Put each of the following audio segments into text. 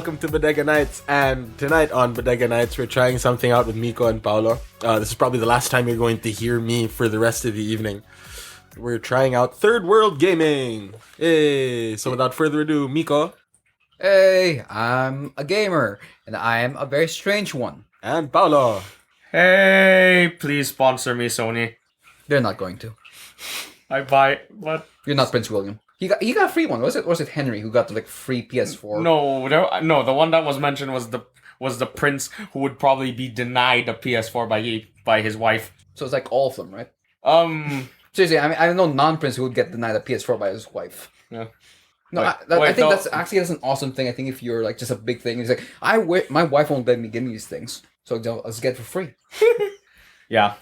welcome to Bodega Nights. And tonight on Bodega Nights, we're trying something out with Miko and Paulo. This is probably the last time you're going to hear me for the rest of the evening. We're trying out third world gaming. Hey! So without further ado, Miko. Hey, I'm a gamer, and I am a very strange one. And Paulo. Hey, please sponsor me, Sony. They're not going to. I buy, but You're not Prince William. He got a free one. Was it Henry who got the free PS4? no. The one that was mentioned was the prince who would probably be denied a PS4 by his wife. So it's like all of them, right? Um, Seriously, I know non-prince who would get denied a PS4 by his wife. Yeah. No, I think that's an awesome thing. I think if you're like just a big thing, it's like my wife won't let me give me these things, so let's get it for free. Yeah.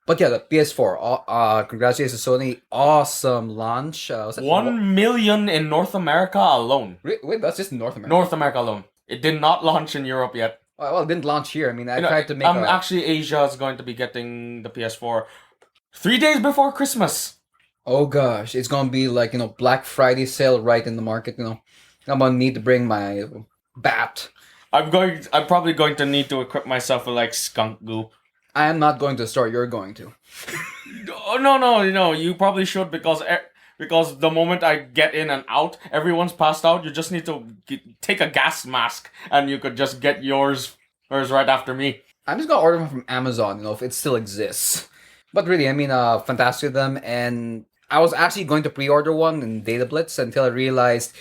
But yeah, the PS4. Congratulations, Sony! Awesome launch. Was that 1 million in North America alone. Wait, that's just North America. North America alone. It did not launch in Europe yet. Well, it didn't launch here. I mean, I tried to make. Actually, Asia is going to be getting the PS4 3 days before Christmas. Oh gosh, it's gonna be like Black Friday sale right in the market. I'm gonna need to bring my bat. I'm probably going to need to equip myself with like skunk goo. I am not going to the store. You're going to. Oh, no. You probably should because the moment I get in and out, everyone's passed out. You just need to take a gas mask, and you could just get yours right after me. I'm just gonna order one from Amazon. If it still exists. But really, I mean, fantastic of them. And I was actually going to pre-order one in Data Blitz until I realized,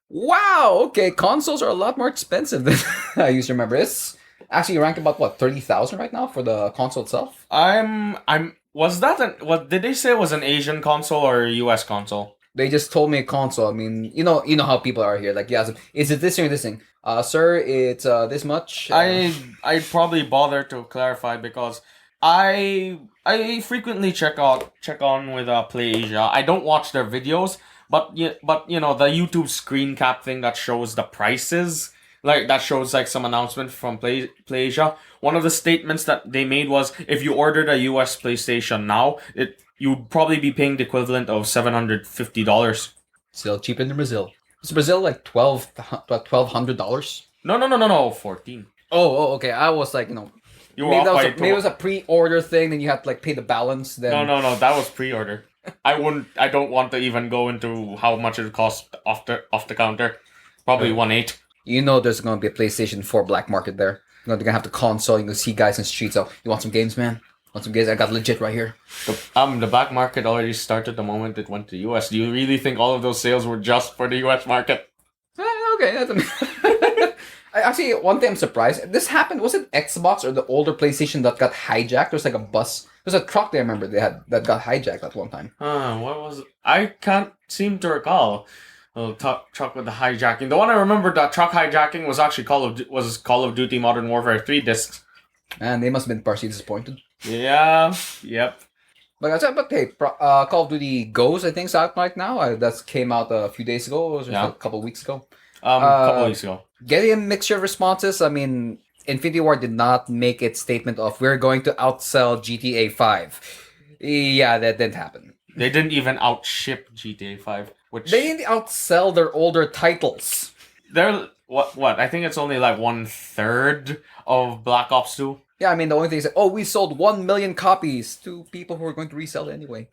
wow, okay, consoles are a lot more expensive than I used to remember. It's actually ranked about what 30,000 right now for the console itself. What did they say it was an Asian console or a US console? They just told me a console. I mean, you know how people are here. Like, yeah, is it this or this thing? Sir, it's this much. I'd probably bother to clarify because I frequently check on with PlayAsia. I don't watch their videos, but the YouTube screen cap thing that shows the prices. Like, that shows, like, some announcement from PlayAsia. One of the statements that they made was, if you ordered a US PlayStation now, you'd probably be paying the equivalent of $750. Still cheaper than Brazil. Is Brazil like $1,200? No, 14. Oh, okay. I was like, You were maybe, off maybe it was a pre-order thing, then you had to like pay the balance. Then No, that was pre-order. I don't want to even go into how much it cost off the counter. Probably 1.8. There's going to be a PlayStation 4 black market there. They're going to have the console. You can see guys in the streets. Oh, you want some games, man? Want some games? I got legit right here. The black market already started the moment it went to US. Do you really think all of those sales were just for the US market? Okay. Actually, one thing I'm surprised. This happened. Was it Xbox or the older PlayStation that got hijacked? There was like a bus. There's a truck they remember they had that got hijacked at one time. What was it? I can't seem to recall. Truck with the hijacking. The one I remember that truck hijacking was actually Call of Duty Modern Warfare 3 discs. And they must have been partially disappointed. Yeah. Yep. But hey, Call of Duty Ghosts, I think, is out right now. That came out a few days ago, or a couple of weeks ago. A couple of weeks ago. Getting a mixture of responses. I mean, Infinity Ward did not make its statement of we're going to outsell GTA 5. Yeah, that didn't happen. They didn't even outship GTA 5. They didn't outsell their older titles. They're what? I think it's only like 1/3 of Black Ops 2. Yeah, I mean the only thing is we sold 1 million copies to people who are going to resell it anyway.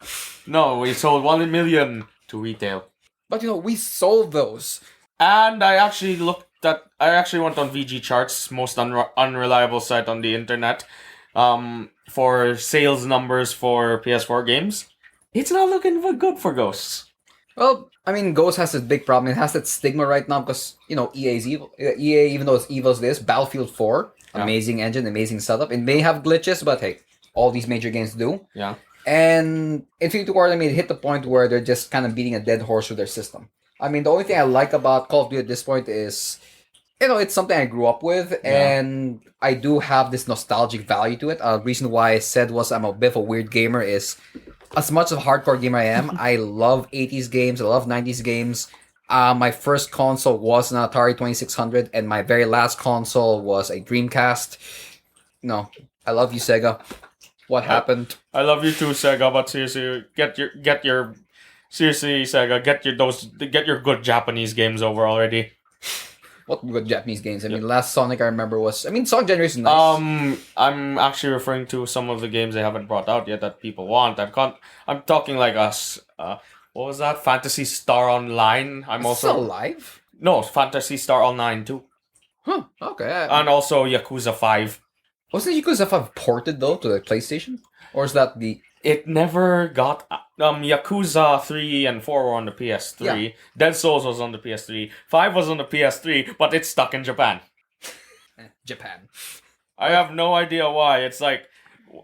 No, we sold 1 million to retail. But we sold those. And I actually went on VG Charts, most unreliable site on the internet, for sales numbers for PS4 games. It's not looking good for Ghosts. Well, I mean, Ghost has this big problem. It has that stigma right now because, EA's evil. EA, even though it's evil as this, Battlefield 4, amazing engine, amazing setup. It may have glitches, but hey, all these major games do. Yeah. And Infinity Ward, it hit the point where they're just kind of beating a dead horse with their system. I mean, the only thing I like about Call of Duty at this point is, it's something I grew up with, and I do have this nostalgic value to it. Reason why I said was I'm a bit of a weird gamer is, as much of a hardcore gamer I am, I love 80s games, I love 90s games. My first console was an Atari 2600, and my very last console was a Dreamcast. No, I love you, Sega. What happened? I love you too, Sega, but seriously, get your Seriously, Sega, get your good Japanese games over already. What good Japanese games? I mean, last Sonic I remember was. I mean, Sonic Generation is nice. I'm actually referring to some of the games they haven't brought out yet that people want. I'm talking like us. What was that? Fantasy Star Online. I'm It's also still alive? no Fantasy Star Online too, Huh, okay. and also Yakuza 5. Wasn't Yakuza 5 ported, though, to the PlayStation? Or is that the... It never got Yakuza 3 and 4 were on the PS3. Yeah. Dead Souls was on the PS3. 5 was on the PS3, but it's stuck in Japan. Japan. I have no idea why. It's like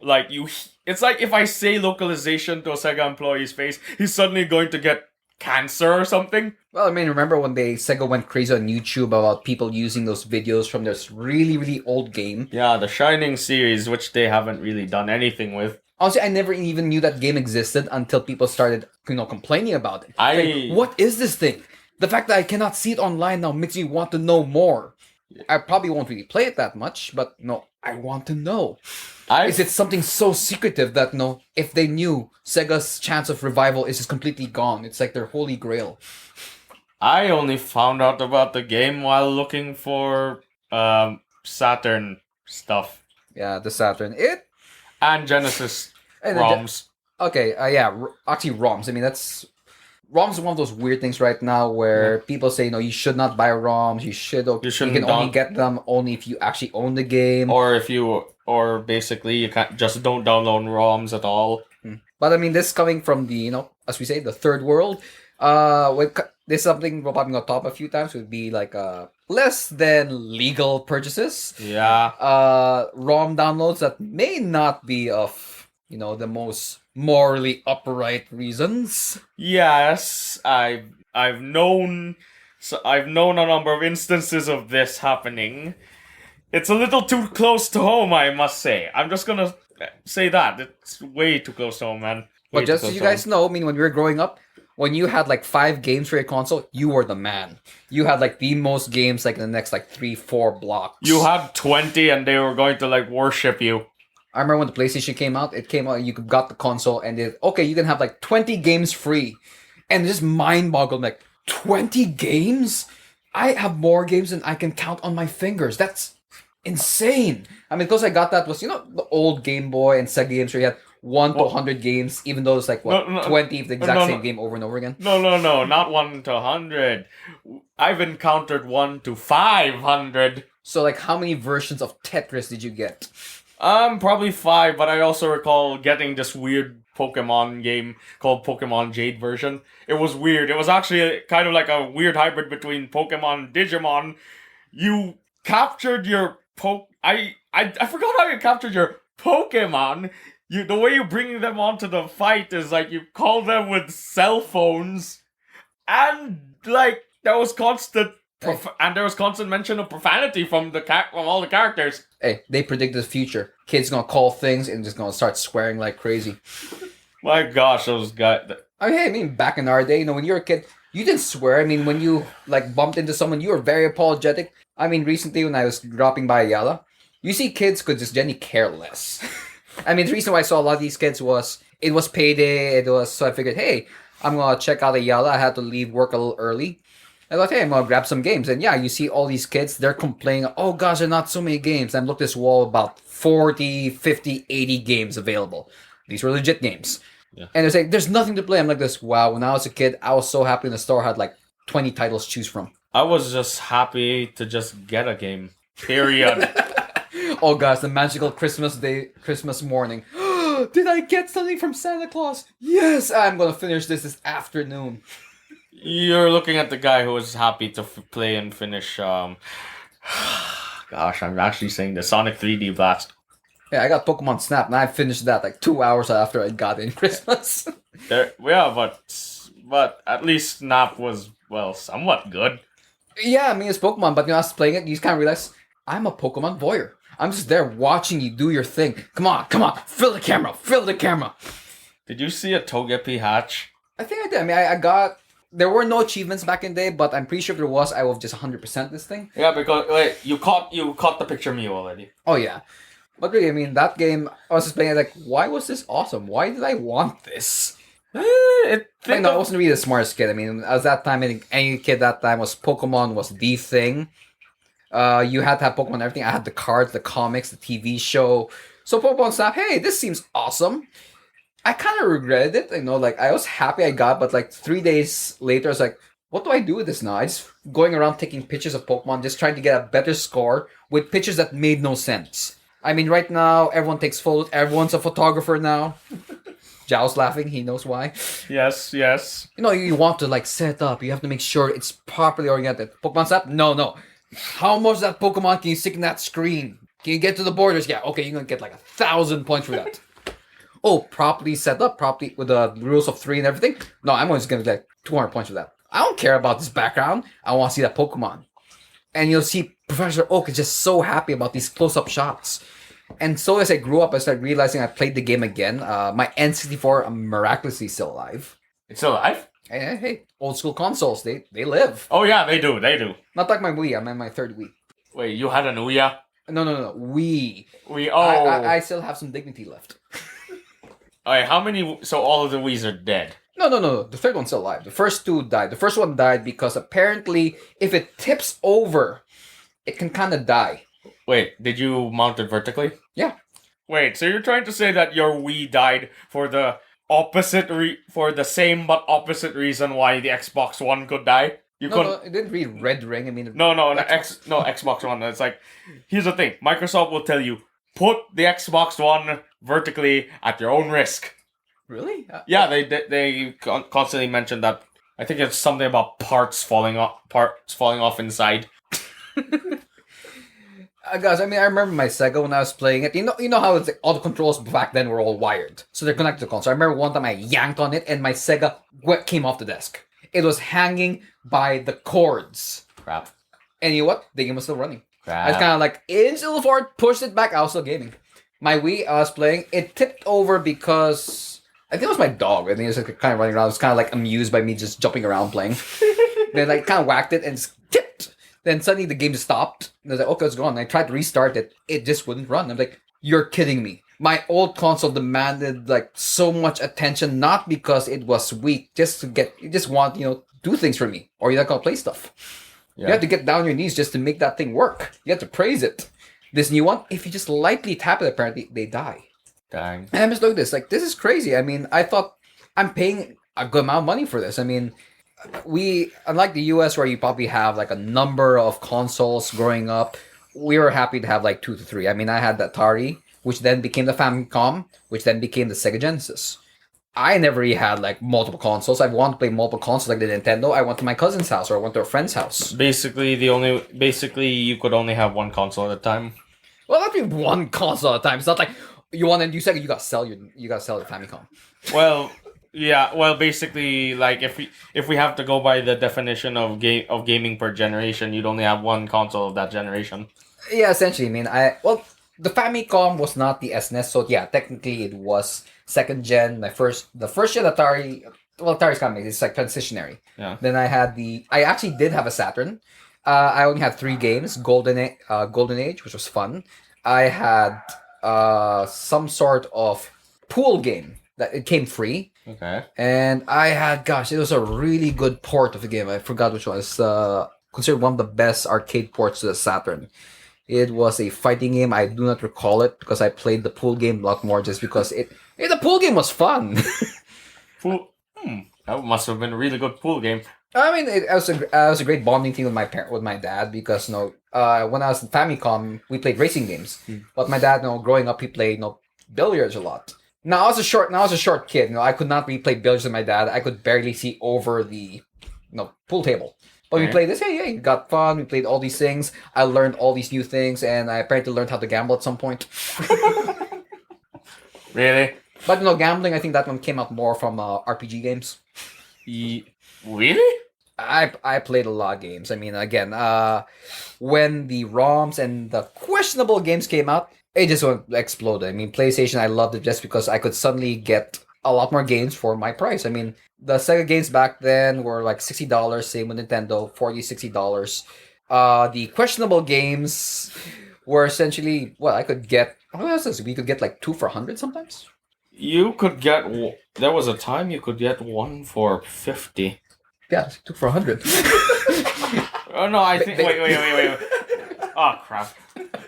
if I say localization to a Sega employee's face, he's suddenly going to get cancer or something. Well, I mean, remember when Sega went crazy on YouTube about people using those videos from this really, really old game? Yeah, the Shining series, which they haven't really done anything with. Honestly, I never even knew that game existed until people started, complaining about it. Like, what is this thing? The fact that I cannot see it online now makes me want to know more. I probably won't really play it that much, but no, I want to know. Is it something so secretive that if they knew, Sega's chance of revival is just completely gone? It's like their holy grail. I only found out about the game while looking for Saturn stuff. Yeah, the Saturn. And Genesis And ROMs. Okay, actually ROMs. I mean, ROMs is one of those weird things right now where people say, you should not buy ROMs. You can only get them only if you actually own the game. Or basically you can't just don't download ROMs at all. But I mean, this coming from the, as we say, the third world. This is something we're probably gonna talk a few times. Would be like less than legal purchases. Yeah. ROM downloads that may not be of the most morally upright reasons. Yes, I've known a number of instances of this happening. It's a little too close to home, I must say. I'm just gonna say that it's way too close to home, man. But just so you guys know, I mean, when we were growing up, when you had like 5 games for your console, you were the man. You had like the most games like in the next like 3-4 blocks. You had 20 and they were going to like worship you. I remember when the PlayStation came out, you got the console and you can have like 20 games free. And it just mind-boggled, like, 20 games? I have more games than I can count on my fingers. That's insane. I mean, because I got that was, the old Game Boy and Sega games where you had 1 to 100 games, even though it's like, 20 of the exact same game over and over again? No, not 1 to 100. I've encountered 1 to 500. So, like, how many versions of Tetris did you get? Probably 5, but I also recall getting this weird Pokemon game called Pokemon Jade version. It was weird. It was actually kind of like a weird hybrid between Pokemon and Digimon. You captured your I forgot how you captured your Pokemon. The way you bring them onto the fight is like you call them with cell phones, and like there was constant mention of profanity from all the characters. Hey, they predict the future. Kids gonna call things and just gonna start swearing like crazy. My gosh, those guys. I mean, back in our day, when you were a kid, you didn't swear. I mean, when you like bumped into someone, you were very apologetic. I mean, recently when I was dropping by Ayala, you see kids could just generally care less. I mean, the reason why I saw a lot of these kids was it was payday. So I figured, hey, I'm gonna check out Ayala. I had to leave work a little early. I thought, hey, I'm gonna grab some games. And yeah, you see all these kids, they're complaining, oh gosh, there are not so many games. And look, this wall, about 40, 50, 80 games available. These were legit games. Yeah. And they're saying, there's nothing to play. I'm like this, wow, when I was a kid, I was so happy when the store had like 20 titles to choose from. I was just happy to just get a game. Period. Oh gosh, the magical Christmas morning. Did I get something from Santa Claus? Yes, I'm gonna finish this afternoon. You're looking at the guy who was happy to play and finish, gosh, I'm actually saying the Sonic 3D Blast. Yeah, I got Pokemon Snap, and I finished that like 2 hours after I got in Christmas. But at least Snap was, well, somewhat good. Yeah, I mean, it's Pokemon, but I was playing it, you just kind of realize, I'm a Pokemon voyeur. I'm just there watching you do your thing. Come on, fill the camera. Did you see a Togepi hatch? I think I did. I mean, I got... There were no achievements back in the day, but I'm pretty sure if there was, I would have just 100% this thing. Yeah, because you caught the picture Mew already. Oh yeah, but really, I mean, that game I was just playing like, why was this awesome? Why did I want this? I wasn't really the smartest kid. I mean, as that time, I think any kid that time was Pokemon was the thing. You had to have Pokemon and everything. I had the cards, the comics, the TV show. So Pokemon Snap, hey, this seems awesome. I kind of regretted it. Like I was happy I got, but like 3 days later, I was like, what do I do with this now? I just going around taking pictures of Pokemon, just trying to get a better score with pictures that made no sense. I mean, right now, everyone takes photos. Everyone's a photographer now. Zhao's laughing. He knows why. Yes. You want to like set up. You have to make sure it's properly oriented. Pokemon Snap? No. How much of that Pokemon can you stick in that screen? Can you get to the borders? Yeah, okay, you're gonna get like 1,000 points for that. Oh, properly set up, properly with the rules of 3 and everything? No, I'm just gonna get 200 points for that. I don't care about this background. I want to see that Pokemon. And you'll see Professor Oak is just so happy about these close-up shots. And so as I grew up, I started realizing I played the game again. My N64 are miraculously still alive. It's still alive? Hey, old school consoles, they live. Oh yeah, they do. Not like my Wii, I'm in my third Wii. Wait, you had an Ouya? No, Wii. I still have some dignity left. Alright, how many? So all of the Wiis are dead. No. The third one's still alive. The first 2 died. The first one died because apparently if it tips over, it can kind of die. Wait, did you mount it vertically? Yeah. Wait, so you're trying to say that your Wii died for the for the same but opposite reason why the Xbox One could die? No, it didn't read Red Ring. I mean, no, Xbox One. It's like, here's the thing. Microsoft will tell you, put the Xbox One vertically at your own risk. Really? Yeah, they constantly mention that. I think it's something about parts falling off inside. Guys, I mean, I remember my Sega when I was playing it. You know how it's like all the controls back then were all wired, so they're connected to the console. I remember one time I yanked on it and my Sega came off the desk. It was hanging by the cords. Crap. And you know what? The game was still running. Crap. I was kind of like inched a little forward, pushed it back. I was still gaming. My Wii, I was playing. It tipped over because I think it was my dog. I think it was like kind of running around. It was kind of like amused by me just jumping around playing. Then I kind of whacked it and it's tipped. Then suddenly the game stopped. And I was like, okay, it's gone. And I tried to restart it. It just wouldn't run. I'm like, you're kidding me. My old console demanded like so much attention, not because it was weak, you just want, do things for me. Or you're not gonna play stuff. Yeah. You have to get down on your knees just to make that thing work. You have to praise it. This new one, if you just lightly tap it, apparently they die. Dang. And I'm just looking at this, like, this is crazy. I mean, I thought I'm paying a good amount of money for this. I mean, unlike the US where you probably have like a number of consoles growing up, we were happy to have like 2 to 3. I mean, I had the Atari, which then became the Famicom, which then became the Sega Genesis. I never really had like multiple consoles. I want to play multiple consoles like the Nintendo. I went to my cousin's house or I went to a friend's house. Basically, you could only have one console at a time. Well, not even one console at a time. It's not like you want to do Sega, you gotta sell your Famicom. Well, yeah. Well, basically, like if we have to go by the definition of gaming per generation, you'd only have one console of that generation. Yeah, essentially. I mean, the Famicom was not the SNES, so yeah, technically it was second gen. The first gen Atari. Well, Atari's kind of it's like transitionary. Yeah. Then I actually did have a Saturn. I only had 3 games. Golden Age, which was fun. I had some sort of pool game that it came free. Okay. And I had, it was a really good port of the game. I forgot which one. It's considered one of the best arcade ports to the Saturn. It was a fighting game. I do not recall it because I played the pool game a lot more just because the pool game was fun. That must have been a really good pool game. I mean, it was a great bonding thing with my dad because when I was in Famicom, we played racing games. But my dad, growing up, he played billiards a lot. Now I was a short kid. I could not really play billiards with my dad. I could barely see over the pool table. But we played this. Hey, got fun. We played all these things. I learned all these new things, and I apparently learned how to gamble at some point. Really? But gambling, I think that one came out more from RPG games. Really? I played a lot of games. I mean, again, when the ROMs and the questionable games came out, it just exploded. I mean, PlayStation, I loved it just because I could suddenly get a lot more games for my price. I mean, the Sega games back then were like $60, same with Nintendo, $40, $60. The questionable games were essentially, I could get, what else is it? We could get like 2 for $100 sometimes. You could get. There was a time you could get one for 50. Yeah, it took for 100. Oh no! I think. Wait. Oh crap!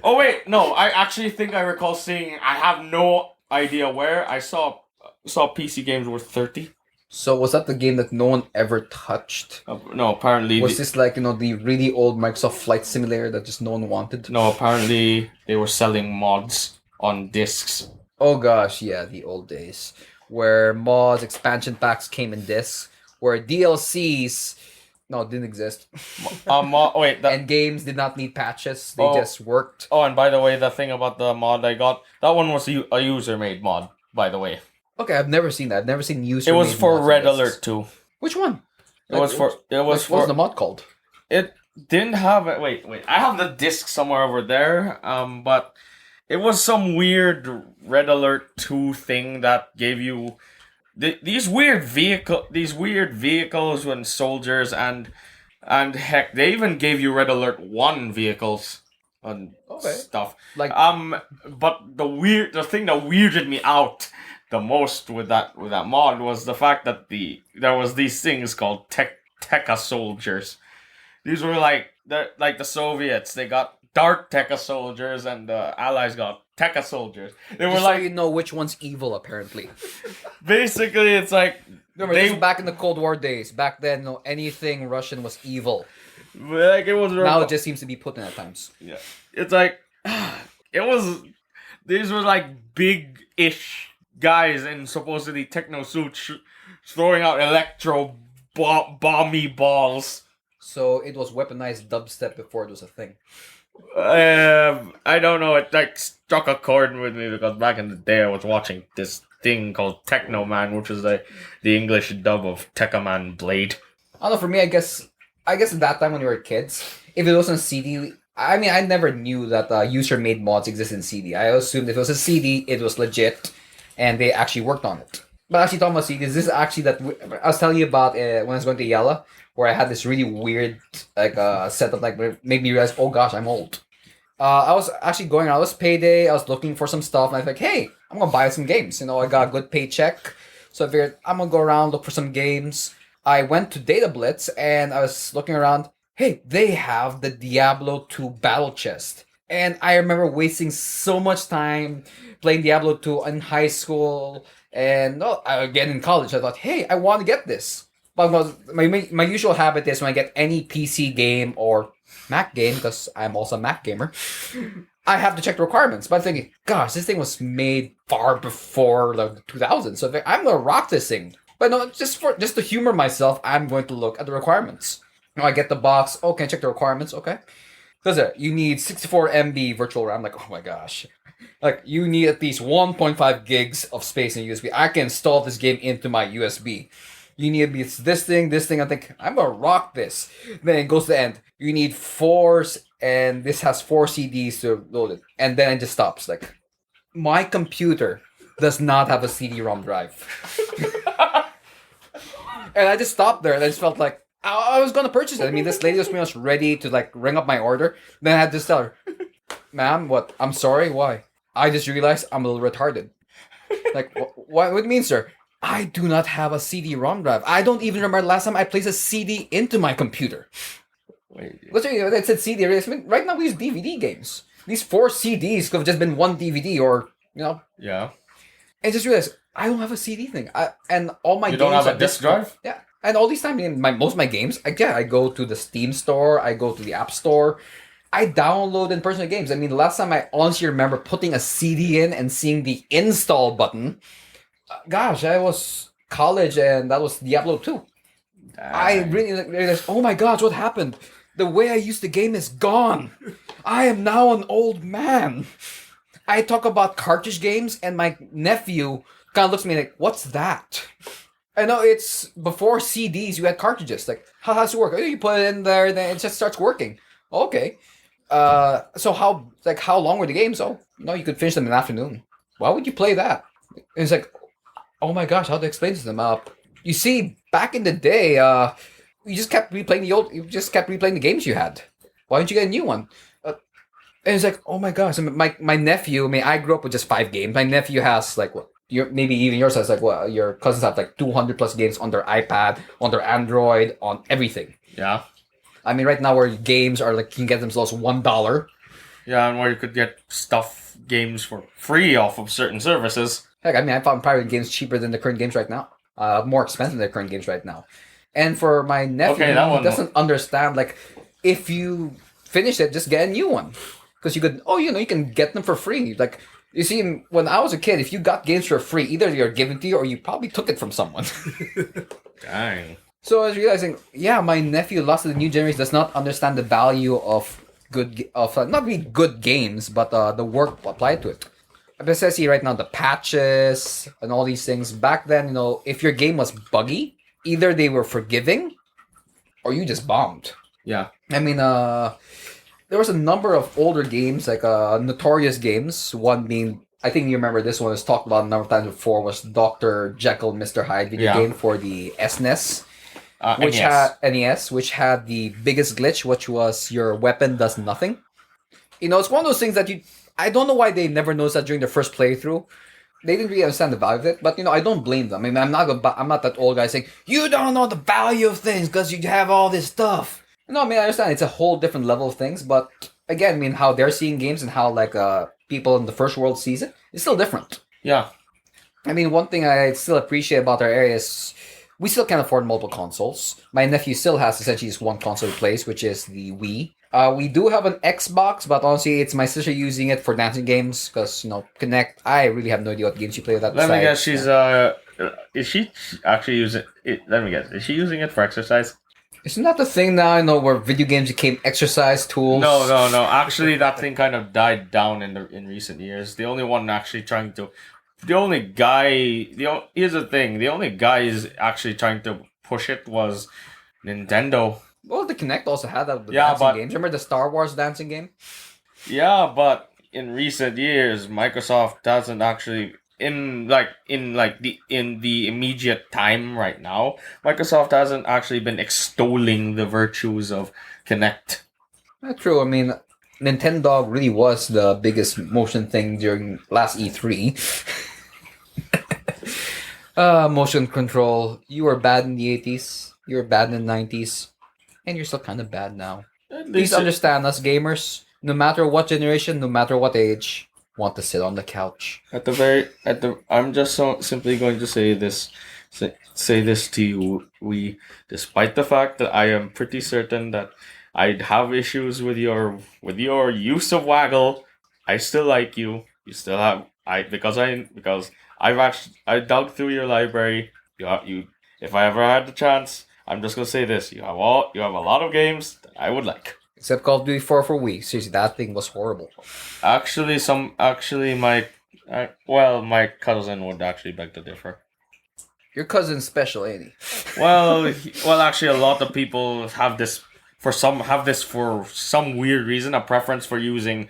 Oh wait, no. I actually think I recall seeing. I have no idea where I saw PC games worth 30. So was that the game that no one ever touched? No, apparently. Was this like the really old Microsoft Flight Simulator that just no one wanted? No, apparently they were selling mods on discs. Oh gosh, yeah, the old days where mods, expansion packs came in discs, where DLCs didn't exist, Wait, and games did not need patches; they Oh. just worked. Oh, and by the way, the thing about the mod I got, that one was a user-made mod, by the way. Okay, I've never seen that. I've never seen user. It was for Red Alert 2. Which one? What's the mod called? It didn't have it. Wait. I have the disc somewhere over there. But it was some weird Red Alert 2 thing that gave you these weird vehicles when soldiers and heck, they even gave you Red Alert 1 vehicles and stuff. Like but the thing that weirded me out the most with that mod was the fact that there was these things called Tekka soldiers. These were like the Soviets. They got dark Tekka soldiers, and the Allies got Tekka soldiers. They were just like, so you know which one's evil. Apparently, basically, it's like remember, this was back in the Cold War days. Back then, anything Russian was evil. like it was. Now it just seems to be Putin at times. Yeah, it's like it was. These were like big-ish guys in supposedly techno suits throwing out bomby balls. So it was weaponized dubstep before it was a thing. I don't know. It like struck a chord with me because back in the day I was watching this thing called Techno Man, which is the English dub of Tekka Man Blade. I don't know. For me, I guess at that time when we were kids, if it wasn't CD, I mean, I never knew that user-made mods exist in CD. I assumed if it was a CD, it was legit, and they actually worked on it. But actually, talking about CDs, this is actually that I was telling you about when I was going to Yella, where I had this really weird setup, made me realize, oh gosh, I'm old. I was actually going out. It was payday. I was looking for some stuff, and I was like, hey, I'm gonna buy some games. I got a good paycheck, so I figured I'm gonna go around look for some games. I went to Data Blitz, and I was looking around. Hey, they have the Diablo 2 Battle Chest. And I remember wasting so much time playing Diablo 2 in high school, and again in college. I thought, hey, I want to get this. But my usual habit is when I get any PC game or Mac game, because I'm also a Mac gamer, I have to check the requirements. But I'm thinking, gosh, this thing was made far before the 2000s, so I'm going to rock this thing. But no, just to humor myself, I'm going to look at the requirements. I get the box. Oh, can I check the requirements? Okay. Because you need 64 MB virtual RAM. I'm like, oh my gosh. Like, you need at least 1.5 gigs of space in USB. I can install this game into my USB. You need this thing. I think, I'm going to rock this. Then it goes to the end. You need 4, and this has 4 CDs to load it. And then it just stops. Like, my computer does not have a CD-ROM drive. And I just stopped there, and I just felt like, I was going to purchase it. I mean, this lady was pretty much ready to, ring up my order. Then I had to tell her, ma'am, what? I'm sorry, why? I just realized I'm a little retarded. Like, what do you mean, sir? I do not have a CD-ROM drive. I don't even remember the last time I placed a CD into my computer. Wait. Literally, it said CD. Right now we use DVD games. These 4 CDs could have just been 1 DVD or, Yeah. And just realized, I don't have a CD thing. And all my You games don't have a are disc drive? Yeah. And all these times, most of my games, I go to the Steam store, I go to the App Store, I download and purchase games. I mean, the last time I honestly remember putting a CD in and seeing the install button, gosh, I was college and that was Diablo 2. I really realized, oh my gosh, what happened? The way I used the game is gone. I am now an old man. I talk about cartridge games and my nephew kind of looks at me like, what's that? I know it's before CDs, you had cartridges. Like, how does it work? Oh, you put it in there, then it just starts working. Okay. So how long were the games? Oh, no, you could finish them in the afternoon. Why would you play that? And it's like, oh my gosh, how to explain this to them? You see, back in the day, you just kept replaying the games you had. Why didn't you get a new one? And it's like, oh my gosh, my nephew, I grew up with just 5 games. My nephew has, maybe even yours has like your cousins have like 200 plus games on their iPad, on their Android, on everything. Yeah. I mean, right now where games are like can get themselves $1. Yeah, and where you could get games for free off of certain services. Heck, I mean, I found private games cheaper than the current games right now. More expensive than the current games right now. And for my nephew, Okay, that he one- doesn't understand. Like, if you finish it, just get a new one. Because you could, you can get them for free. Like, you see, when I was a kid, if you got games for free, either you're given to you or you probably took it from someone. Dang. So I was realizing, yeah, my nephew, lost to the new generation, does not understand the value of not really good games, but the work applied to it. But I see right now the patches and all these things. Back then, if your game was buggy, either they were forgiving or you just bombed. Yeah. I mean, there was a number of older games, like notorious games. One being, I think you remember this one was talked about a number of times before, was Dr. Jekyll, Mr. Hyde video game for the SNES. Which NES. had NES, which had the biggest glitch, which was your weapon does nothing. It's one of those things that I don't know why they never noticed that during their first playthrough. They didn't really understand the value of it, but I don't blame them. I mean, I'm not that old guy saying you don't know the value of things because you have all this stuff. No, I mean I understand it's a whole different level of things, but again, I mean how they're seeing games and how like people in the first world sees it, it's still different. Yeah. I mean, one thing I still appreciate about our area is we still can't afford multiple consoles. My nephew still has essentially just one console he plays, which is the Wii. We do have an Xbox, but honestly, it's my sister using it for dancing games because, Connect. I really have no idea what games she plays with that. Let me guess, is she actually using it? Let me guess, is she using it for exercise? Isn't that the thing now, where video games became exercise tools? No. Actually, that thing kind of died down in recent years. The only one actually trying to... Here's the thing. The only guy is actually trying to push it was Nintendo. Well, the Kinect also had that with the Yeah, dancing but- games. Remember the Star Wars dancing game? Yeah, but in recent years, Microsoft doesn't actually in the immediate time right now. Microsoft hasn't actually been extolling the virtues of Kinect. Not true. I mean, Nintendo really was the biggest motion thing during last E3. Motion control. You were bad in the 80s. You were bad in the 90s. And you're still kind of bad now. At Please least understand us gamers. No matter what generation, no matter what age, want to sit on the couch. I'm just simply going to say this. Say this to you. Despite the fact that I am pretty certain that I'd have issues with your use of Waggle, I still like you. You still have because I dug through your library. You if I ever had the chance, I'm just gonna say this: you have a lot of games that I would like. Except Call of Duty 4 for Wii. Seriously, that thing was horrible. My cousin would actually beg to differ. Your cousin's special, ain't he? Well, actually, a lot of people have this for some weird reason, a preference for using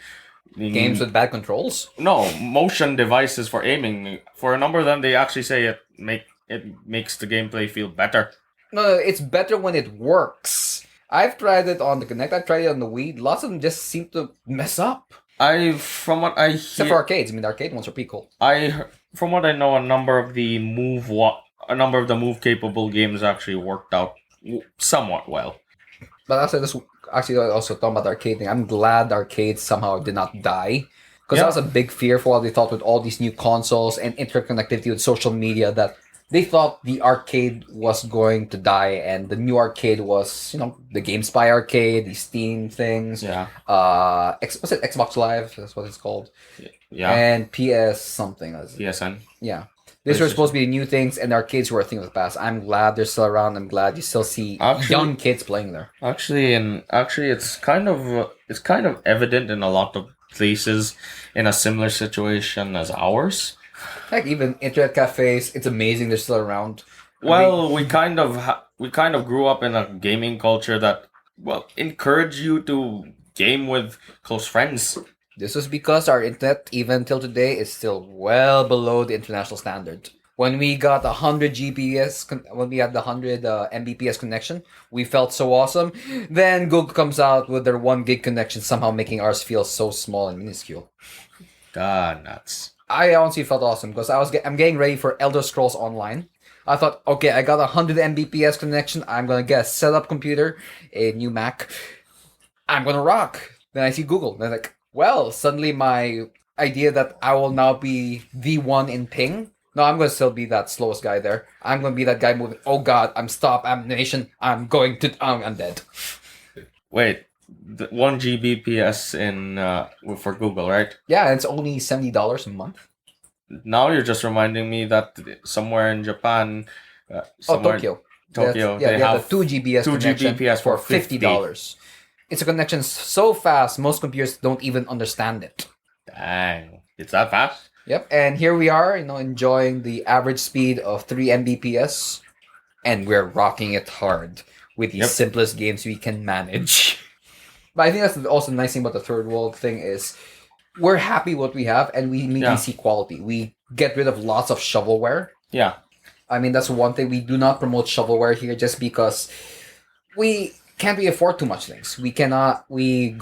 Games with bad controls? no motion devices for aiming. For a number of them, they actually say it makes the gameplay feel better. No, it's better when it works. I've tried it on the Kinect. I've tried it on the Wii. Lots of them just seem to mess up. From what I Except for hear, arcades. I mean, the arcade ones are pretty cool. from what I know, a number of the move capable games actually worked out somewhat well. But also talking about the arcade thing. I'm glad the arcade somehow did not die. Because Yeah. that was a big fear for what they thought with all these new consoles and interconnectivity with social media that they thought the arcade was going to die, and the new arcade was, the GameSpy arcade, the Steam things. Yeah, Was it Xbox Live? That's what it's called. yeah. And PS something. PSN. Yeah. These were supposed to be new things, and the arcades were a thing of the past. I'm glad they're still around. I'm glad you still see young kids playing there. Actually, it's kind of evident in a lot of places in a similar situation as ours. Heck, even internet cafes, it's amazing they're still around. Well, we kind of grew up in a gaming culture that encouraged you to game with close friends. This was because our internet, even till today, is still well below the international standard. When we got 100 GPS, when we had the 100 Mbps connection, we felt so awesome. Then Google comes out with their 1 gig connection, somehow making ours feel so small and minuscule. Nuts. I honestly felt awesome because I'm getting ready for Elder Scrolls Online. I thought, okay, I got a 100 Mbps connection. I'm gonna get a setup computer, a new Mac. I'm gonna rock. Then I see Google. And I'm like, well, suddenly my idea that I will now be the one in ping. No, I'm gonna still be that slowest guy there. I'm gonna be that guy moving. Oh God, I'm stop. I'm nation. I'm going to. I'm dead. Wait, 1 Gbps in for Google, right? Yeah, it's only $70 a month. Now you're just reminding me that somewhere in Japan, Oh, somewhere Tokyo. Tokyo, They have have the 2 Gbps 2 connection Gbps for for $50. $50. It's a connection so fast, most computers don't even understand it. Dang, it's that fast? Yep, and here we are, enjoying the average speed of 3 Mbps, and we're rocking it hard with the Yep. simplest games we can manage. But I think that's also the nice thing about the third world thing is we're happy what we have, and we immediately Yeah. see quality. We get rid of lots of shovelware. Yeah. I mean, that's one thing. We do not promote shovelware here just because we can't really afford too much things. We cannot,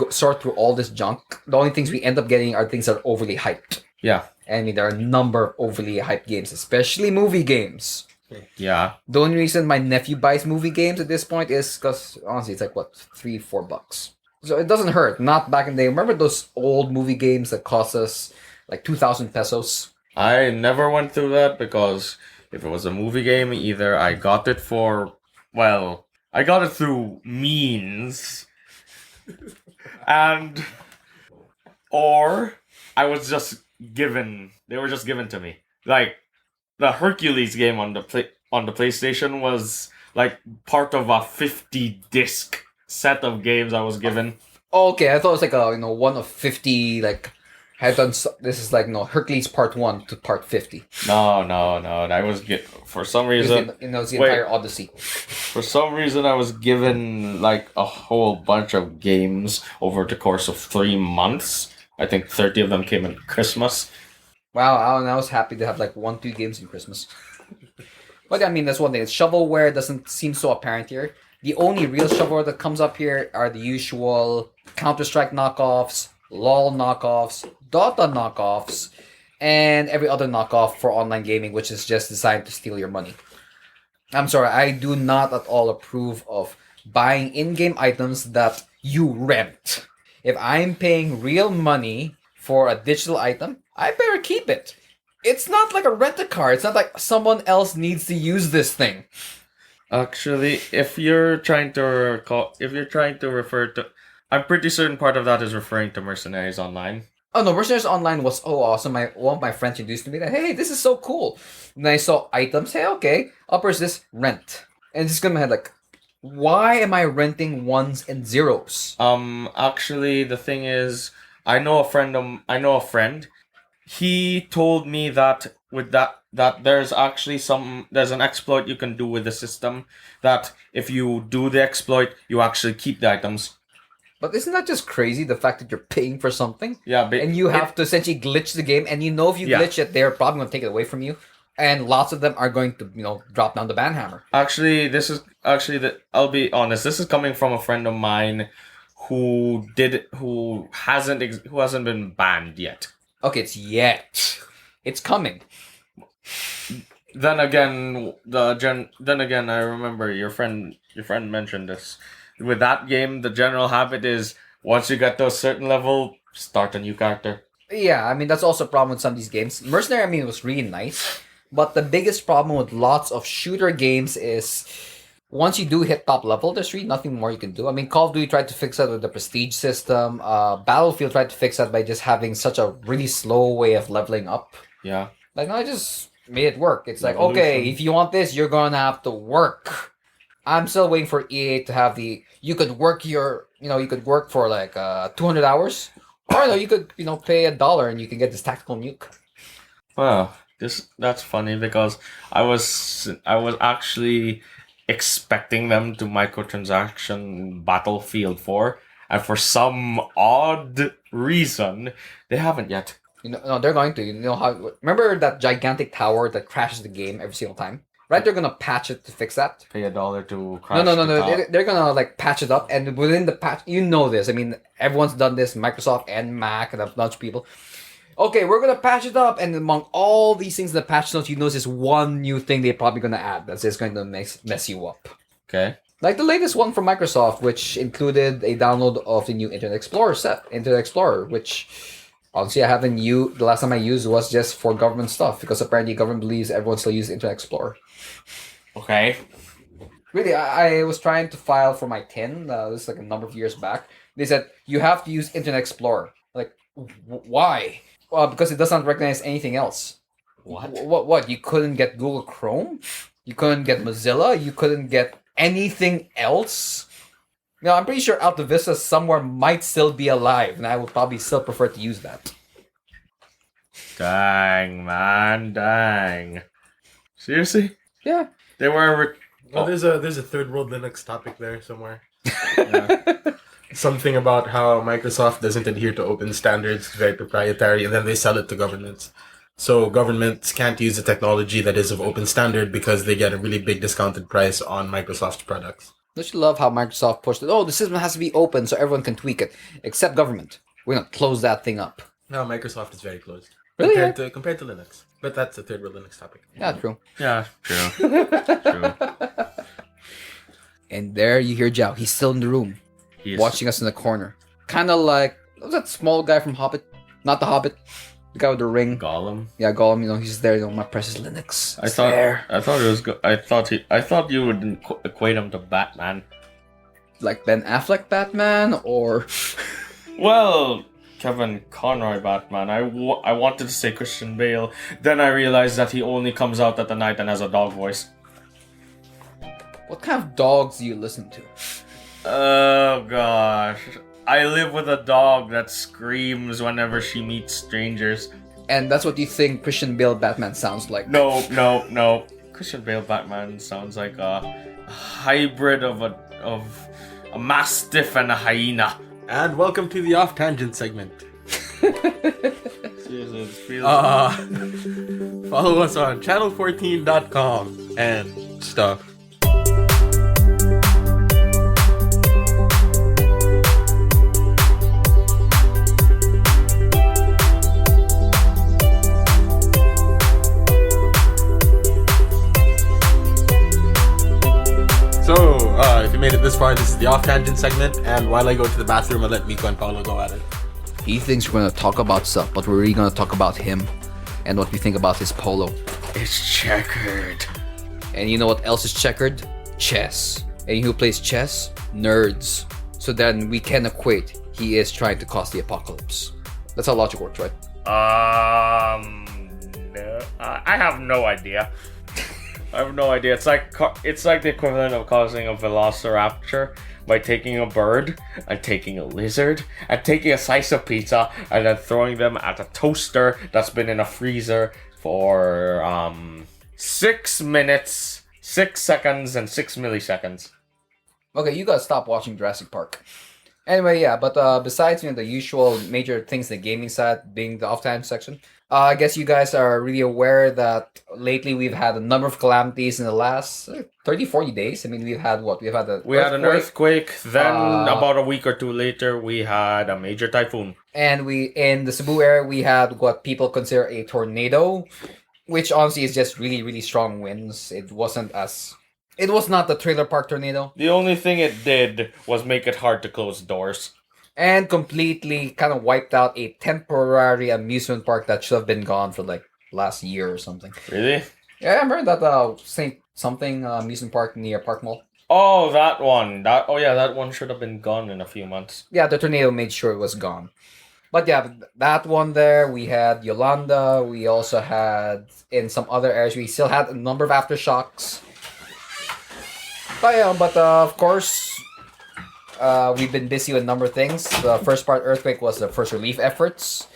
sort through all this junk. The only things we end up getting are things that are overly hyped. Yeah. I mean, there are a number of overly hyped games, especially movie games. Yeah. The only reason my nephew buys movie games at this point is because, honestly, it's like, what, $3-4. So it doesn't hurt. Not back in the day. Remember those old movie games that cost us like 2,000 pesos? I never went through that because if it was a movie game, either I got it I got it through means, or I was just given. They were just given to me. Like the Hercules game on the PlayStation was like part of a 50 disc set of games I was given. Oh, okay, I thought it was like a one of 50 like had done. This is like Hercules Part 1 to Part 50. No. That was for some reason. It's the entire Odyssey. For some reason, I was given like a whole bunch of games over the course of 3 months. I think 30 of them came in Christmas. Wow, and I was happy to have like 1-2 games in Christmas. But I mean, that's one thing. Shovelware doesn't seem so apparent here. The only real shovelware that comes up here are the usual Counter-Strike knockoffs, LOL knockoffs, Dota knockoffs, and every other knockoff for online gaming, which is just designed to steal your money. I'm sorry, I do not at all approve of buying in-game items that you rent. If I'm paying real money for a digital item, I better keep it. It's not like a rent-a-car. It's not like someone else needs to use this thing. Actually, if you're trying to refer to, I'm pretty certain part of that is referring to Mercenaries Online. Oh no, Mercenaries Online was so awesome. One of my friends introduced to me that, hey, this is so cool. And I saw items, hey, okay, I'll purchase this, rent. And just in my head like, why am I renting ones and zeros? Actually, the thing is, I know a friend. He told me that with that there's actually there's an exploit you can do with the system that if you do the exploit, you actually keep the items. But isn't that just crazy, the fact that you're paying for something? Yeah, but and you have to essentially glitch the game, and if you glitch it, they're probably going to take it away from you. And lots of them are going to, drop down the banhammer. Actually, I'll be honest, this is coming from a friend of mine who hasn't been banned yet. Okay, it's yet. It's coming. Then again, I remember your friend mentioned this. With that game, the general habit is once you get to a certain level, start a new character. Yeah, I mean, that's also a problem with some of these games. Mercenary, I mean, it was really nice. But the biggest problem with lots of shooter games is once you do hit top level, there's really nothing more you can do. I mean, Call of Duty tried to fix that with the prestige system. Battlefield tried to fix that by just having such a really slow way of leveling up. Yeah. Like, no, I just made it work. It's like, Evolution. okay, if you want this, you're going to have to work. I'm still waiting for EA to have you could work for like 200 hours. Or you could, pay $1 and you can get this tactical nuke. Wow. That's funny because I was actually expecting them to microtransaction Battlefield 4, and for some odd reason they haven't yet. No, they're going to. You know how? Remember that gigantic tower that crashes the game every single time? Right, they're gonna patch it to fix that. Pay $1 to crash. No. They're gonna patch it up, and within the patch, this. I mean, everyone's done this. Microsoft and Mac and a bunch of people. okay, we're gonna patch it up, and among all these things in the patch notes, you notice this one new thing they're probably gonna add that's just going to mess you up. Okay. Like the latest one from Microsoft, which included a download of the new Internet Explorer, which honestly I haven't used. The last time I used was just for government stuff because apparently government believes everyone still uses Internet Explorer. Okay. Really, I was trying to file for my TIN. This is like a number of years back. They said you have to use Internet Explorer. Like, why? Because it doesn't recognize anything else. What? What? You couldn't get Google Chrome? You couldn't get Mozilla? You couldn't get anything else? Now, I'm pretty sure Alta Vista somewhere might still be alive, and I would probably still prefer to use that. Dang, man, dang. Seriously? Yeah. They were. Well, there's a third world Linux topic there somewhere. Yeah. Something about how Microsoft doesn't adhere to open standards, it's very proprietary, and then they sell it to governments. So governments can't use the technology that is of open standard because they get a really big discounted price on Microsoft's products. Don't you love how Microsoft pushed it? Oh, the system has to be open so everyone can tweak it, except government. We're gonna close that thing up. No, Microsoft is very closed. Really? Compared to Linux. But that's a third world Linux topic. Yeah, true. Yeah, true. True. And there you hear Zhao. He's still in the room, watching us in the corner. Kind of like, what was that small guy from Hobbit? Not the Hobbit. The guy with the ring. Gollum. Yeah, Gollum. You know, he's there. You know, my precious Linux. I thought it was. I thought you would equate him to Batman. Like Ben Affleck Batman, or Well, Kevin Conroy Batman. I wanted to say Christian Bale. Then I realized that he only comes out at the night and has a dog voice. what kind of dogs do you listen to? Oh gosh. I live with a dog that screams whenever she meets strangers. And that's what you think Christian Bale Batman sounds like. No. Christian Bale Batman sounds like a hybrid of a mastiff and a hyena. And welcome to the Off Tangent segment. Seriously, it feels Follow us on channel14.com and stuff. So, if you made it this far, this is the Off Tangent segment, and while I go to the bathroom, I'll let Miko and Paulo go at it. He thinks we're going to talk about stuff, but we're really going to talk about him and what we think about his polo. It's checkered. And you know what else is checkered? Chess. And who plays chess? Nerds. So then we can equate he is trying to cause the apocalypse. That's how logic works, right? No, I have no idea. I have no idea. It's like the equivalent of causing a velociraptor by taking a bird and taking a lizard and taking a slice of pizza and then throwing them at a toaster that's been in a freezer for 6 minutes, 6 seconds, and 6 milliseconds. Okay, you gotta stop watching Jurassic Park. Anyway, yeah, but besides the usual major things in the gaming side being the off-time section, I guess you guys are really aware that lately we've had a number of calamities in the last 30, 40 days. I mean, we've had what? We had an earthquake, then about a week or two later, we had a major typhoon. And in the Cebu area, we had what people consider a tornado, which honestly is just really, really strong winds. It was not the trailer park tornado. The only thing it did was make it hard to close doors. And completely kind of wiped out a temporary amusement park that should have been gone for like last year or something. Really? Yeah, I remember that Saint something amusement park near Park Mall. Oh, that one. That one should have been gone in a few months. Yeah, the tornado made sure it was gone. But yeah, that one there, we had Yolanda. We also had, in some other areas, we still had a number of aftershocks. But of course, we've been busy with a number of things. The first part, earthquake, was the first relief efforts.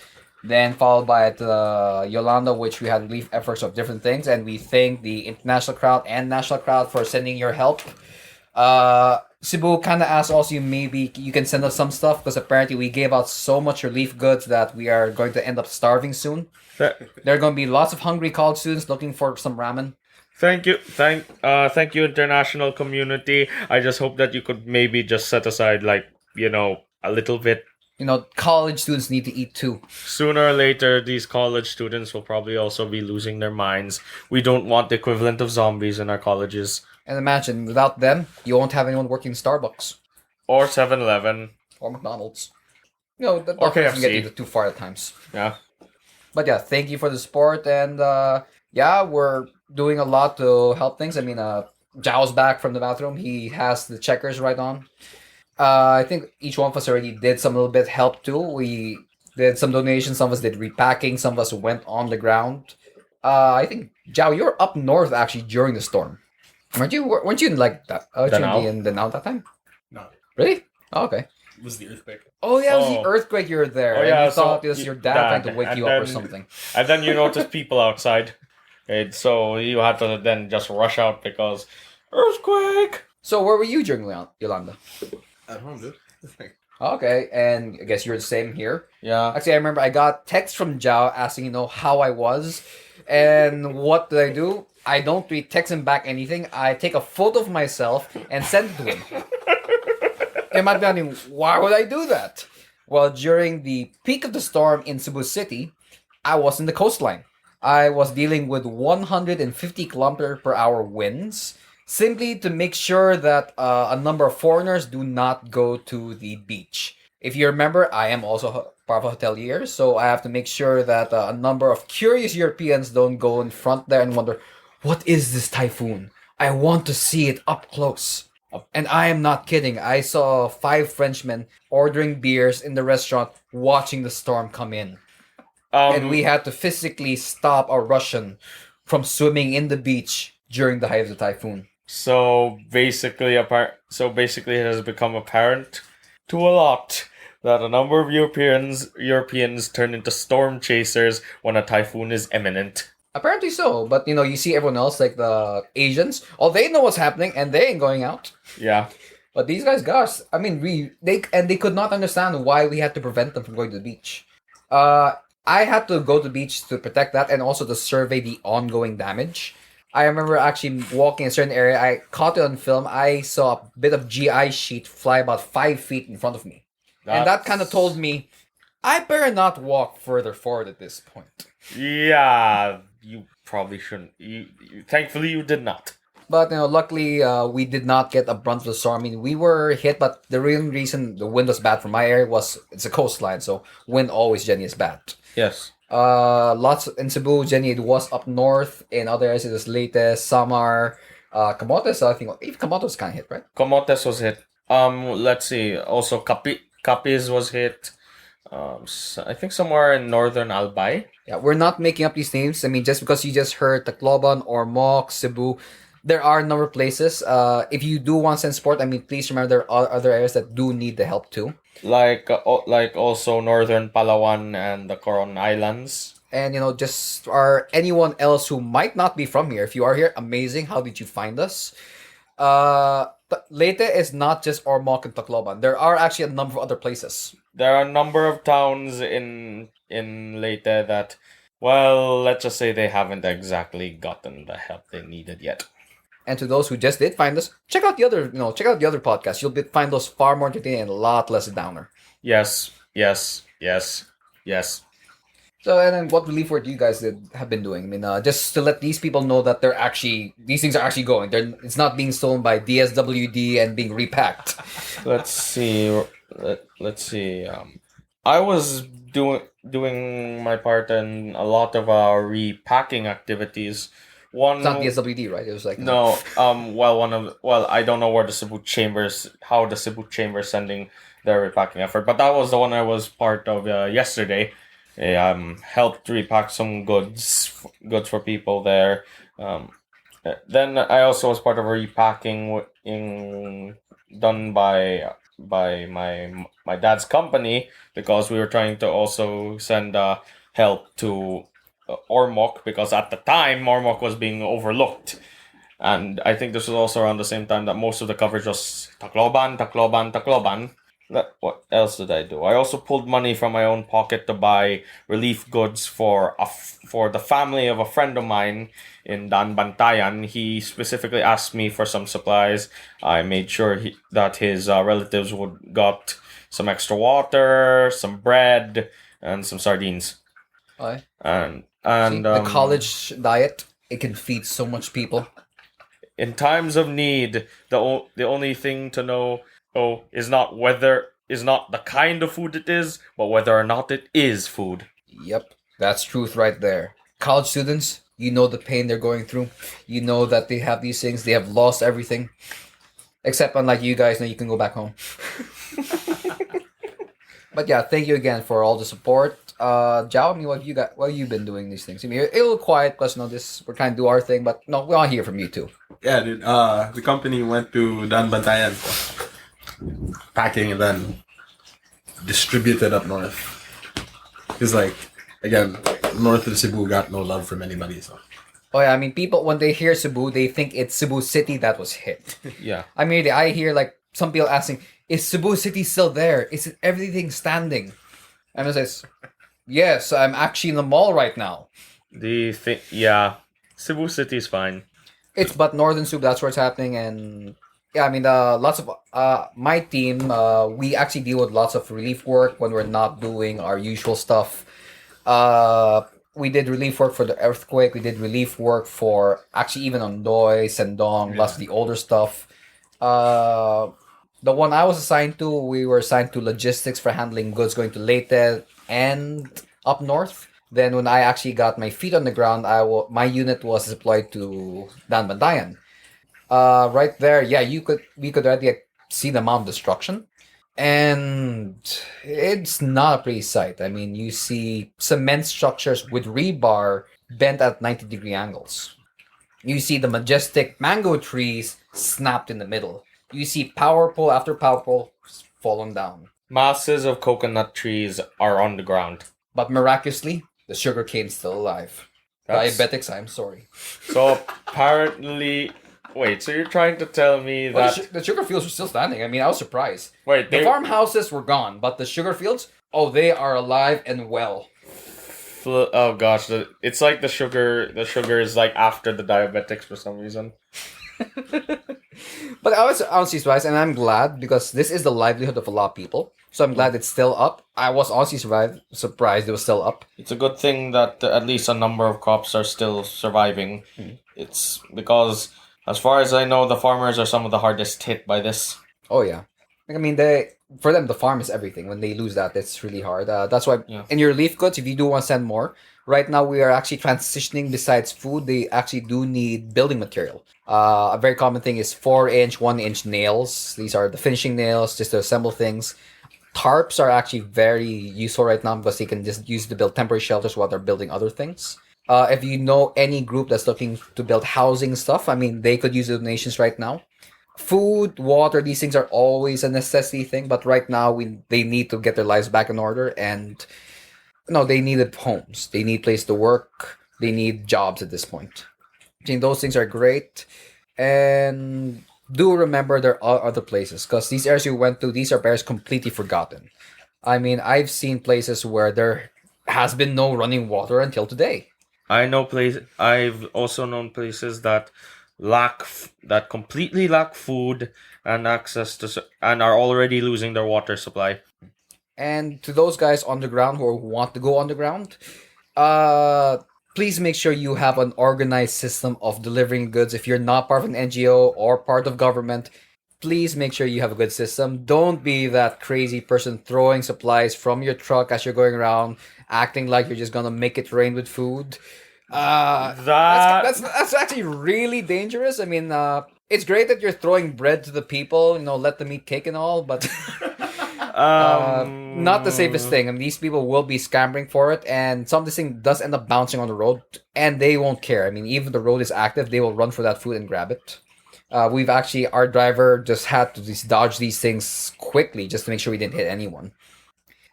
Then followed by the Yolanda, which we had relief efforts of different things. And we thank the international crowd and national crowd for sending your help. Cebu kind of asked also maybe you can send us some stuff because apparently we gave out so much relief goods that we are going to end up starving soon. There are going to be lots of hungry college students looking for some ramen. Thank you, international community. I just hope that you could maybe just set aside, a little bit. college students need to eat too. Sooner or later, these college students will probably also be losing their minds. We don't want the equivalent of zombies in our colleges. And imagine, without them, you won't have anyone working in Starbucks Or 7-Eleven. or McDonald's. That Or doesn't get KFC. you too far at times. Yeah. But yeah, thank you for the support, and yeah, we're doing a lot to help things. I mean, Zhao's back from the bathroom. He has the checkers right on. I think each one of us already did some little bit help too. We did some donations. Some of us did repacking. Some of us went on the ground. I think Zhao, you're up north actually during the storm. Weren't you? Weren't you in like that? Danao? In the now that time? No, Really? Oh, okay. it was the earthquake. Oh yeah, it was the Oh. earthquake. You were there. Oh, and yeah, you thought so it was your you- dad trying to dad, wake and you up or then- something. And then you notice people outside. Okay, so you had to then just rush out because earthquake. So where were you during Yolanda? At home, dude. Okay, and I guess you're the same here. Yeah. Actually, I remember I got text from Zhao asking, how I was, and what did I do? I don't really text him back anything. I take a photo of myself and send it to him. You might be wondering, why would I do that? Well, during the peak of the storm in Cebu City, I was in the coastline. I was dealing with 150 kilometer per hour winds, simply to make sure that a number of foreigners do not go to the beach. If you remember, I am also part of a hotelier, so I have to make sure that a number of curious Europeans don't go in front there and wonder, what is this typhoon? I want to see it up close. And I am not kidding. I saw 5 Frenchmen ordering beers in the restaurant, watching the storm come in. And we had to physically stop a Russian from swimming in the beach during the height of the typhoon. So basically, it has become apparent to a lot that a number of Europeans turn into storm chasers when a typhoon is imminent. Apparently so, but you see everyone else, like the Asians, they know what's happening and they ain't going out. Yeah. But these guys, gosh, I mean, they could not understand why we had to prevent them from going to the beach. I had to go to the beach to protect that and also to survey the ongoing damage. I remember actually walking in a certain area. I caught it on film. I saw a bit of GI sheet fly about 5 feet in front of me. And that kind of told me, I better not walk further forward at this point. Yeah, you probably shouldn't. Thankfully, you did not. But luckily, we did not get a brunt of the storm. I mean, we were hit, but the real reason the wind was bad for my area was it's a coastline, so wind always Jenny is bad. Yes. Lots in Cebu, Jenny, it was up north. In other areas, it was Leyte, Samar, Camotes. I think even Camotes kind of hit, right? Camotes was hit. Let's see. Also, Capiz was hit. I think somewhere in northern Albay. Yeah, we're not making up these names. I mean, just because you just heard Tacloban or Moc, Cebu, there are a number of places. If you do want to send support, I mean, please remember there are other areas that do need the help too. Like also northern Palawan and the Coron Islands. And just anyone else who might not be from here. If you are here, amazing. How did you find us? Leyte is not just Ormoc and Tacloban. There are actually a number of other places. There are a number of towns in Leyte that, well, let's just say they haven't exactly gotten the help they needed yet. And to those who just did find us, check out the other podcasts. You'll find those far more entertaining and a lot less downer. Yes. So, and then what relief work you guys have been doing? I mean, just to let these people know that these things are actually going. It's not being stolen by DSWD and being repacked. Let's see. Let's see. I was doing my part in a lot of repacking activities. It's not DSWD, right? It was like no. I don't know where how the Cebu Chamber sending their repacking effort, but that was the one I was part of yesterday. Helped repack some goods for people there. Then I also was part of a repacking done by my dad's company, because we were trying to also send help to Ormoc, because at the time Ormoc was being overlooked, and I think this was also around the same time that most of the coverage was Tacloban, What else did I do? I also pulled money from my own pocket to buy relief goods for the family of a friend of mine in Bantayan. He specifically asked me for some supplies. I made sure that his relatives would got some extra water, some bread, and some sardines. Okay. And See, the college diet, it can feed so much people. in times of need, the only thing to know is not the kind of food it is, but whether or not it is food. Yep, that's truth right there. College students, you know the pain they're going through. You know that they have these things. They have lost everything. Except unlike you guys, now you can go back home. But yeah, thank you again for all the support. Jao, I mean, what have you been doing these things? I mean, a little quiet because we're trying to do our thing, but no, we want to hear from you too. Yeah, dude. The company went to Dan Bantayan, packing and then distributed up north. It's like, again, north of Cebu got no love from anybody. So Oh yeah, I mean, people when they hear Cebu, they think it's Cebu City that was hit. Yeah. I mean, I hear like some people asking, "Is Cebu City still there? Is everything standing?" And I says, "Yes, I'm actually in the mall right now." Yeah, Cebu City is fine. It's but Northern Cebu, that's where it's happening, and yeah, I mean, lots of my team, we actually deal with lots of relief work when we're not doing our usual stuff. We did relief work for the earthquake. We did relief work for actually even on Doi, Sendong, lots of the older stuff. Uh, the one I was assigned to, we were assigned to logistics for handling goods going to Leyte and up north. Then when I actually got my feet on the ground, my unit was deployed to Danbandayan. Right there, yeah, we could already see the amount of destruction, and it's not a pretty sight. I mean, you see cement structures with rebar bent at 90-degree angles. You see the majestic mango trees snapped in the middle. You see power pole after power pole fallen down. Masses of coconut trees are on the ground. But miraculously, the sugar cane's still alive. Diabetics, I'm sorry. So apparently, wait. So you're trying to tell me Well, that the sugar fields were still standing. I mean, I was surprised. wait, The farmhouses were gone, but the sugar fields, oh, they are alive and well. oh gosh, it's like the sugar. The sugar is like after the diabetics for some reason. But I was honestly surprised, and I'm glad because this is the livelihood of a lot of people. So I'm glad it's still up. I was honestly surprised it was still up. It's a good thing that at least a number of crops are still surviving. It's because, as far as I know, the farmers are some of the hardest hit by this. Oh yeah, I mean for them the farm is everything. When they lose that, it's really hard. That's why Yeah. in your leaf goods, if you do want to send more, right now we are actually transitioning. Besides food, they actually do need building material. A very common thing is 4-inch, 1-inch nails. These are the finishing nails just to assemble things. Tarps are actually very useful right now because they can just use to build temporary shelters while they're building other things. If you know any group that's looking to build housing stuff, I mean, they could use donations right now. Food, water, these things are always a necessity thing, but right now they need to get their lives back in order, and no, they needed homes. They need place to work. They need jobs at this point. I think those things are great, and do remember there are other places because these areas you went to, these are areas completely forgotten. I mean, I've seen places where there has been no running water until today. I've also known places that that completely lack food and access to and are already losing their water supply. And to those guys on the ground who want to go on the ground, please make sure you have an organized system of delivering goods. If you're not part of an NGO or part of government, please make sure you have a good system. Don't be that crazy person throwing supplies from your truck as you're going around, acting like you're just gonna make it rain with food. That's actually really dangerous. I mean, it's great that you're throwing bread to the people, let them eat cake and all, but not the safest thing. I mean, these people will be scampering for it, and some of this thing does end up bouncing on the road, and they won't care. I mean, even if the road is active, they will run for that food and grab it. Our driver just had to just dodge these things quickly just to make sure we didn't hit anyone.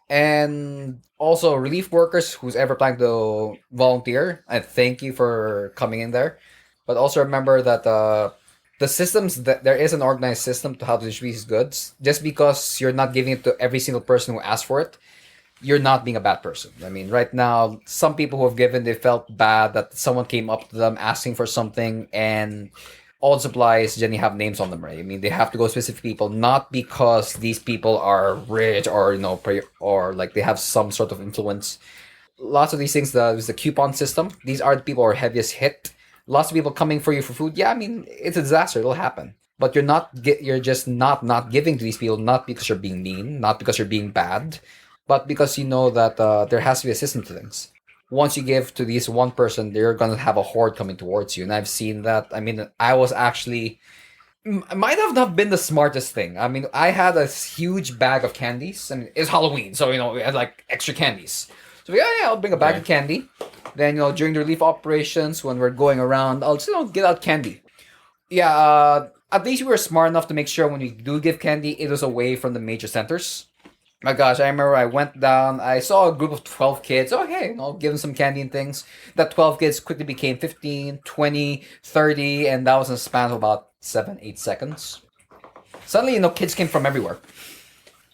And also, relief workers who's ever planning to volunteer, I thank you for coming in there. But also remember that the systems that there is an organized system to how to distribute these goods. Just because you're not giving it to every single person who asked for it, you're not being a bad person. I mean, right now, some people who have given, they felt bad that someone came up to them asking for something, and all the supplies generally have names on them, right? I mean, they have to go to specific people, not because these people are rich or or like they have some sort of influence. Lots of these things, there's the coupon system. These are the people who are heaviest hit. Lots of people coming for you for food. Yeah, I mean, it's a disaster. It'll happen. But you're just not giving to these people, not because you're being mean, not because you're being bad, but because you know that there has to be a system to things. Once you give to this one person, they're gonna have a horde coming towards you, and I've seen that. I mean, I was actually might have not been the smartest thing. I mean, I had a huge bag of candies, and it's Halloween, so we had like extra candies. So yeah, I'll bring a bag of candy. Then during the relief operations, when we're going around, I'll just get out candy. Yeah, at least we were smart enough to make sure when we do give candy, it was away from the major centers. My gosh, I remember I went down, I saw a group of 12 kids. Oh, hey, give them some candy and things. That 12 kids quickly became 15, 20, 30, and that was in a span of about 7-8 seconds. Suddenly, kids came from everywhere.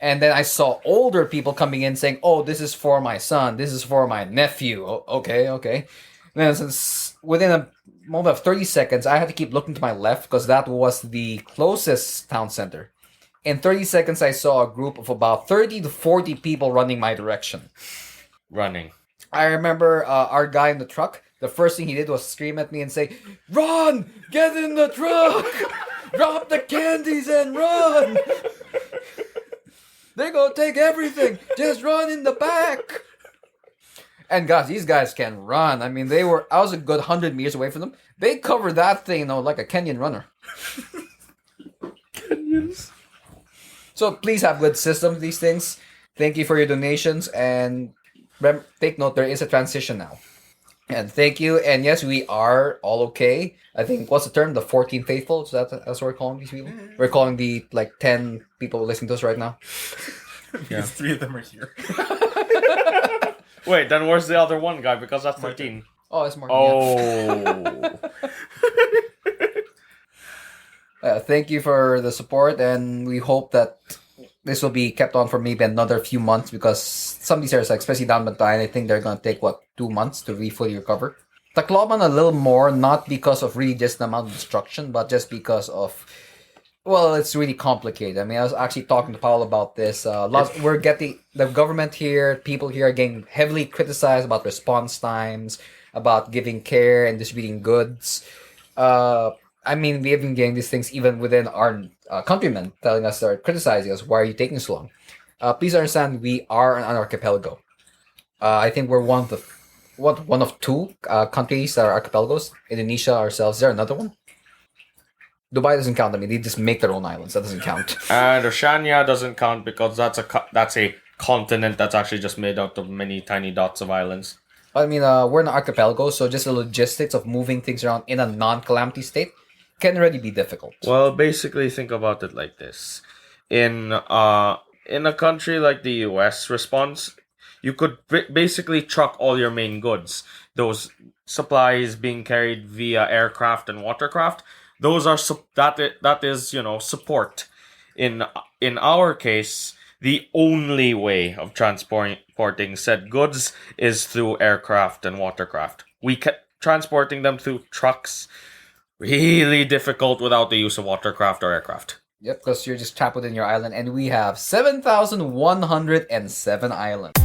And then I saw older people coming in saying, oh, this is for my son, this is for my nephew. Oh, okay. And then since within a moment of 30 seconds, I had to keep looking to my left because that was the closest town center. In 30 seconds, I saw a group of about 30 to 40 people running my direction. Running. I remember our guy in the truck, the first thing he did was scream at me and say, run! Get in the truck! Drop the candies and run! They're gonna take everything! Just run in the back! And gosh, these guys can run. I mean, I was a good 100 meters away from them. They covered that thing, like a Kenyan runner. Kenyans. So please have good systems, these things. Thank you for your donations, and take note, there is a transition now. And thank you, and yes, we are all okay. I think, what's the term? The 14 faithful? That's what we're calling these people? We're calling the 10 people listening to us right now. Because 3 of them are here. Wait, then where's the other one guy? Because that's 13. Oh, it's more. Oh. Thank you for the support, and we hope that this will be kept on for maybe another few months, because some of these areas, especially down Bantayan, I think they're going to take, 2 months to fully recover. Tacloban a little more, not because of really just the amount of destruction, but just because of, it's really complicated. I mean, I was actually talking to Paulo about this. We're getting, the government here, people here are getting heavily criticized about response times, about giving care and distributing goods. I mean, we have been getting these things even within our countrymen telling us, or criticizing us, why are you taking so long? Please understand, we are an archipelago. I think we're one of 2 countries that are archipelagos. Indonesia ourselves. Is there another one? Dubai doesn't count. I mean, they just make their own islands. That doesn't count. And Oceania doesn't count because that's a continent that's actually just made out of many tiny dots of islands. I mean, we're an archipelago, so just the logistics of moving things around in a non-calamity state can already be difficult. Well, basically, think about it like this: in a country like the U.S. response, you could basically truck all your main goods. Those supplies being carried via aircraft and watercraft. Those are that is support. In our case, the only way of transporting said goods is through aircraft and watercraft. Transporting them through trucks, really difficult without the use of watercraft or aircraft. Yep, because you're just trapped within your island, and we have 7,107 islands.